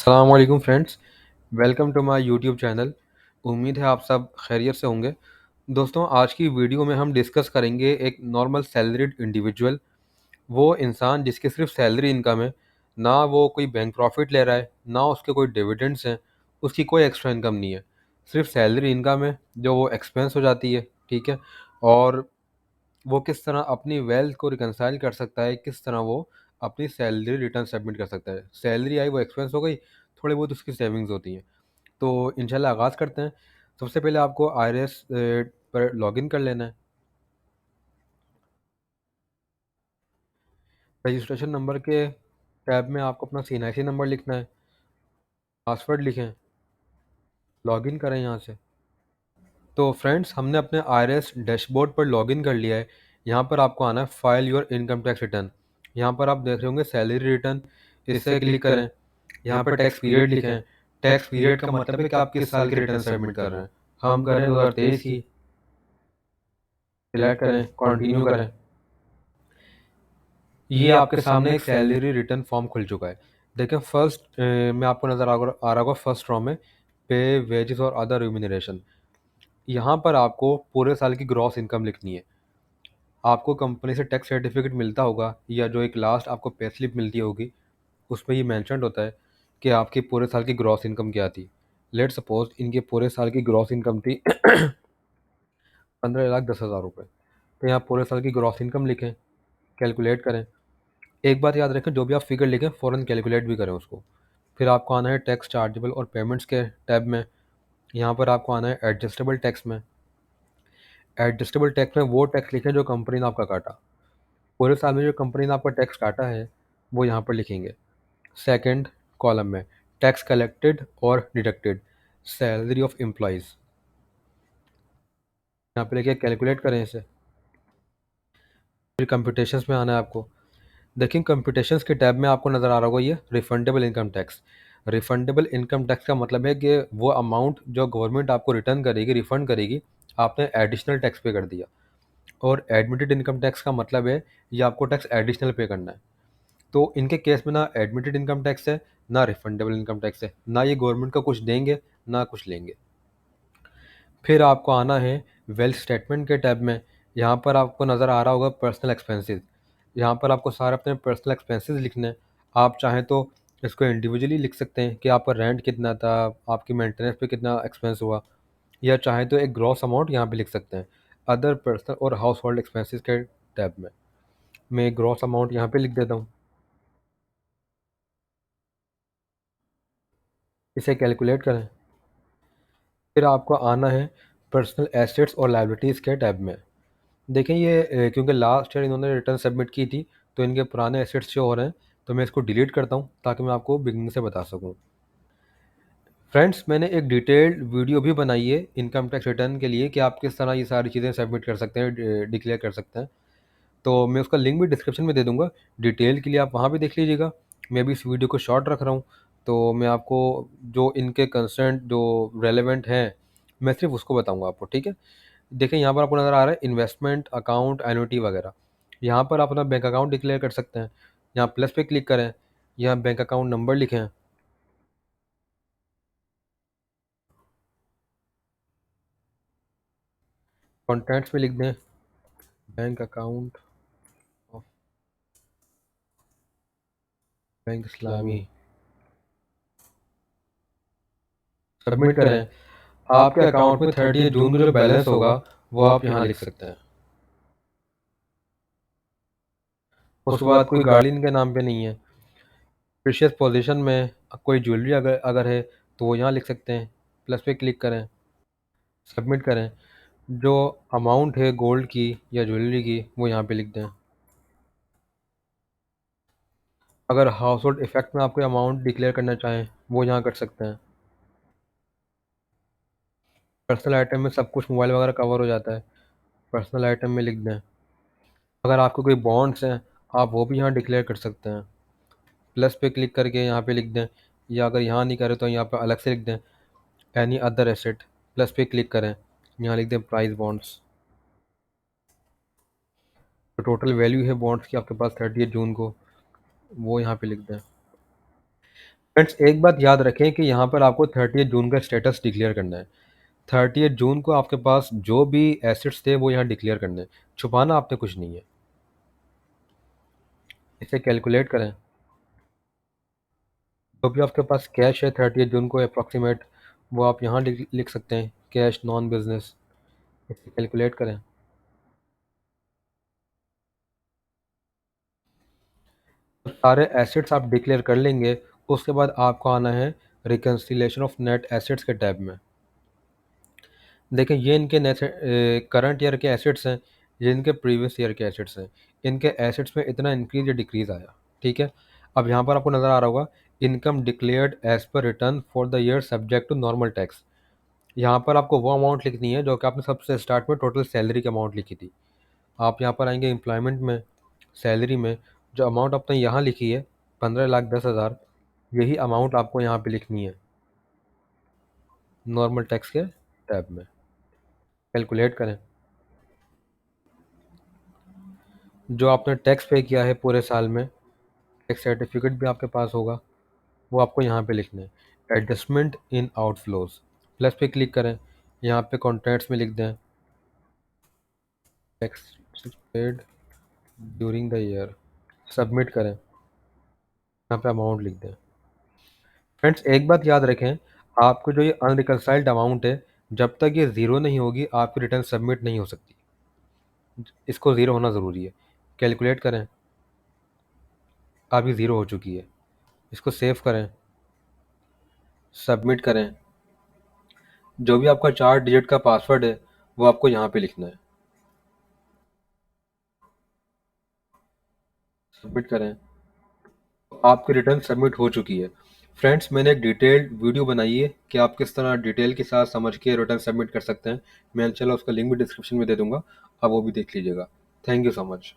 अस्सलाम वालेकुम friends, welcome to my YouTube channel. उम्मीद है आप सब खैरियत से होंगे। दोस्तों, आज की वीडियो में हम डिस्कस करेंगे एक नॉर्मल सैलरीड इंडिविजुअल, वो इंसान जिसकी सिर्फ सैलरी इनकम है, ना वो कोई बैंक प्रॉफिट ले रहा है, ना उसके कोई डिविडेंड्स हैं, उसकी कोई एक्स्ट्रा इनकम नहीं है, सिर्फ सैलरी इनकम है जो वो एक्सपेंस हो जाती है। ठीक है। और वो किस तरह अपनी वेल्थ को रिकंसाइल कर सकता है, किस तरह वो अपनी सैलरी रिटर्न सबमिट कर सकता है। सैलरी आई वो एक्सपेंस हो गई, थोड़ी बहुत उसकी सेविंग्स होती हैं। तो इंशाल्लाह आगाज़ करते हैं। सबसे पहले आपको आईआरएस पर लॉगिन कर लेना है। रजिस्ट्रेशन नंबर के टैब में आपको अपना सीएनआईसी नंबर लिखना है, पासवर्ड लिखें, लॉगिन करें यहाँ से। तो फ्रेंड्स, हमने अपने आईआरएस डैशबोर्ड पर लॉगिन कर लिया है। यहाँ पर आपको आना है file your income tax return. यहाँ पर आप देख रहे होंगे सैलरी रिटर्न, इससे क्लिक करें। यहाँ पर टैक्स पीरियड लिखें। टैक्स पीरियड का मतलब है कि आप किस साल की रिटर्न सबमिट कर रहे हैं। हम करें 2023 की, सिलेक्ट करें, कंटिन्यू करें। ये आपके सामने एक सैलरी रिटर्न फॉर्म खुल चुका है। देखें, फर्स्ट में आपको नज़र आ रहा होगा, फर्स्ट रो में पे, वेजेस और अदर रिम्यूनरेशन। यहाँ पर आपको पूरे साल की ग्रॉस इनकम लिखनी है। आपको कंपनी से टैक्स सर्टिफिकेट मिलता होगा, या जो एक लास्ट आपको पे स्लिप मिलती होगी, उसमें ये मेंशन होता है कि आपकी पूरे साल की ग्रॉस इनकम क्या थी। लेट सपोज इनके पूरे साल की ग्रॉस इनकम थी 15,10,000 रुपये। तो यहाँ पूरे साल की ग्रॉस इनकम लिखें, कैलकुलेट करें। एक बात याद रखें, जो भी आप फिगर लिखें फ़ौरन कैलकुलेट भी करें उसको। फिर आपको आना है टैक्स चार्जेबल और पेमेंट्स के टैब में। यहाँ पर आपको आना है एडजस्टेबल टैक्स में। एडजस्टेबल टैक्स में वो टैक्स लिखें जो कंपनी ने आपका काटा। पूरे साल में जो कंपनी ने आपका टैक्स काटा है वो यहाँ पर लिखेंगे। सेकंड कॉलम में टैक्स कलेक्टेड और डिडक्टेड, सैलरी ऑफ एम्प्लॉयज़, यहाँ पे लिखे कैलकुलेट करें इसे। फिर कंप्यूटेशंस में आना है आपको। देखिए, कंप्यूटेशंस के टैब में आपको नज़र आ रहा होगा ये refundable income tax. Refundable income tax का मतलब है कि वो अमाउंट जो गवर्नमेंट आपको रिटर्न करेगी, रिफंड करेगी, आपने एडिशनल टैक्स पे कर दिया। और एडमिटेड इनकम टैक्स का मतलब है ये आपको टैक्स एडिशनल पे करना है। तो इनके केस में ना एडमिटेड इनकम टैक्स है, ना रिफंडेबल इनकम टैक्स है, ना ये गवर्नमेंट का कुछ देंगे, ना कुछ लेंगे। फिर आपको आना है वेल्थ स्टेटमेंट के टैब में। यहाँ पर आपको नज़र आ रहा होगा पर्सनल एक्सपेंसेस। यहाँ पर आपको सारे अपने पर्सनल एक्सपेंसेस लिखने हैं। आप चाहें तो इसको इंडिविजुअली लिख सकते हैं कि आपका रेंट कितना था, आपकी मेंटेनेंस पे कितना एक्सपेंस हुआ, या चाहें तो एक ग्रॉस अमाउंट यहाँ पे लिख सकते हैं अदर पर्सनल और हाउस होल्ड एक्सपेंसेस के टैब में। मैं ग्रॉस अमाउंट यहाँ पे लिख देता हूँ, इसे कैलकुलेट करें। फिर आपको आना है पर्सनल एसेट्स और लायबिलिटीज़ के टैब में। देखें, ये क्योंकि लास्ट ईयर इन्होंने रिटर्न सबमिट की थी, तो इनके पुराने एसेट्स शो हो रहे हैं। तो मैं इसको डिलीट करता हूँ ताकि मैं आपको बिगिनिंग से बता सकूँ। फ्रेंड्स, मैंने एक डिटेल्ड वीडियो भी बनाई है इनकम टैक्स रिटर्न के लिए कि आप किस तरह ये सारी चीज़ें सबमिट कर सकते हैं, डिक्लेयर कर सकते हैं। तो मैं उसका लिंक भी डिस्क्रिप्शन में दे दूँगा, डिटेल के लिए आप वहाँ भी देख लीजिएगा। मैं भी इस वीडियो को शॉर्ट रख रहा हूँ, तो मैं आपको जो इनके कंसर्न जो रेलेवेंट हैं, मैं सिर्फ उसको बताऊँगा आपको। ठीक है। देखिए, यहाँ पर आपको नज़र आ रहा है इन्वेस्टमेंट अकाउंट, एन्युटी वगैरह। यहाँ पर आप अपना बैंक अकाउंट डिक्लेयर कर सकते हैं। यहाँ प्लस पे क्लिक करें, यहाँ बैंक अकाउंट नंबर लिखें, कॉन्टैक्ट्स में लिख दें bank account of bank Islami, submit करें। आपके अकाउंट में 30 जून को जो बैलेंस होगा वो आप यहाँ लिख सकते हैं। उसके बाद कोई गाड़ी इनके नाम पे नहीं है। प्रीशियस पोजीशन में कोई ज्वेलरी अगर अगर है तो वो यहाँ लिख सकते हैं। प्लस पे क्लिक करें, सबमिट करें। जो अमाउंट है गोल्ड की या ज्वेलरी की वो यहाँ पे लिख दें। अगर हाउस होल्ड इफेक्ट में आपको अमाउंट डिक्लेयर करना चाहें वो यहाँ कर सकते हैं। पर्सनल आइटम में सब कुछ मोबाइल वगैरह कवर हो जाता है, पर्सनल आइटम में लिख दें। अगर आपके कोई बॉन्ड्स हैं आप वो भी यहाँ डिक्लेयर कर सकते हैं। प्लस पे क्लिक करके यहाँ पे लिख दें, या अगर यहाँ नहीं करें तो यहाँ पर अलग से लिख दें एनी अदर एसेट। प्लस पे क्लिक करें, यहाँ लिख दें प्राइस बॉन्ड्स। तो टोटल वैल्यू है बॉन्ड्स की आपके पास 30 जून को, वो यहाँ पे लिख दें। फ्रेंड्स एक बात याद रखें कि यहाँ पर आपको 30 जून का स्टेटस डिक्लेयर करना है। 30 जून को आपके पास जो भी एसेट्स थे वो यहाँ डिक्लेयर करने हैं, छुपाना आपने कुछ नहीं है। इसे कैलकुलेट करें, जो भी आपके पास कैश है 30 जून को अप्रॉक्सीमेट, वो आप यहाँ लिख सकते हैं, कैश नॉन बिजनेस। इसे कैलकुलेट करें, तो सारे एसेट्स आप डिक्लेयर कर लेंगे। उसके बाद आपको आना है रिकन्सिलेशन ऑफ नेट एसेट्स के टैब में। देखिए ये इनके करंट ईयर के एसेट्स हैं, ये इनके प्रीवियस ईयर के एसेट्स हैं। इनके एसेट्स में इतना इंक्रीज या डिक्रीज आया, ठीक है। अब यहाँ पर आपको नज़र आ रहा होगा income declared as per return for the year subject to normal tax. यहाँ पर आपको वो अमाउंट लिखनी है जो कि आपने सबसे स्टार्ट में टोटल सैलरी की अमाउंट लिखी थी। आप यहाँ पर आएंगे एम्प्लॉयमेंट में, सैलरी में, जो अमाउंट आपने यहाँ लिखी है 15,10,000, यही अमाउंट आपको यहाँ पे लिखनी है नॉर्मल टैक्स के टैब में। कैलकुलेट करें, जो आपने टैक्स पे किया है पूरे साल में, टैक्स सर्टिफिकेट भी आपके पास होगा, वो आपको यहाँ पे लिखना है। एडजस्टमेंट इन आउटफ्लोज, प्लस पे क्लिक करें, यहाँ पे कॉन्ट्रैक्ट्स में लिख दें tax paid during the year, submit करें, यहाँ पे अमाउंट लिख दें। फ्रेंड्स एक बात याद रखें, आपको जो ये अनरिकनसाइल्ड अमाउंट है, जब तक ये ज़ीरो नहीं होगी आपकी रिटर्न सबमिट नहीं हो सकती, इसको ज़ीरो होना ज़रूरी है। कैलकुलेट करें, आपकी ज़ीरो हो चुकी है, इसको सेव करें, सबमिट करें। जो भी आपका 4 डिजिट का पासवर्ड है वो आपको यहाँ पे लिखना है, सबमिट करें। तो आपकी रिटर्न सबमिट हो चुकी है। फ्रेंड्स मैंने एक डिटेल्ड वीडियो बनाई है कि आप किस तरह डिटेल के साथ समझ के रिटर्न सबमिट कर सकते हैं। मैं इंशाल्लाह उसका लिंक भी डिस्क्रिप्शन में दे दूंगा, आप वो भी देख लीजिएगा। Thank you so much.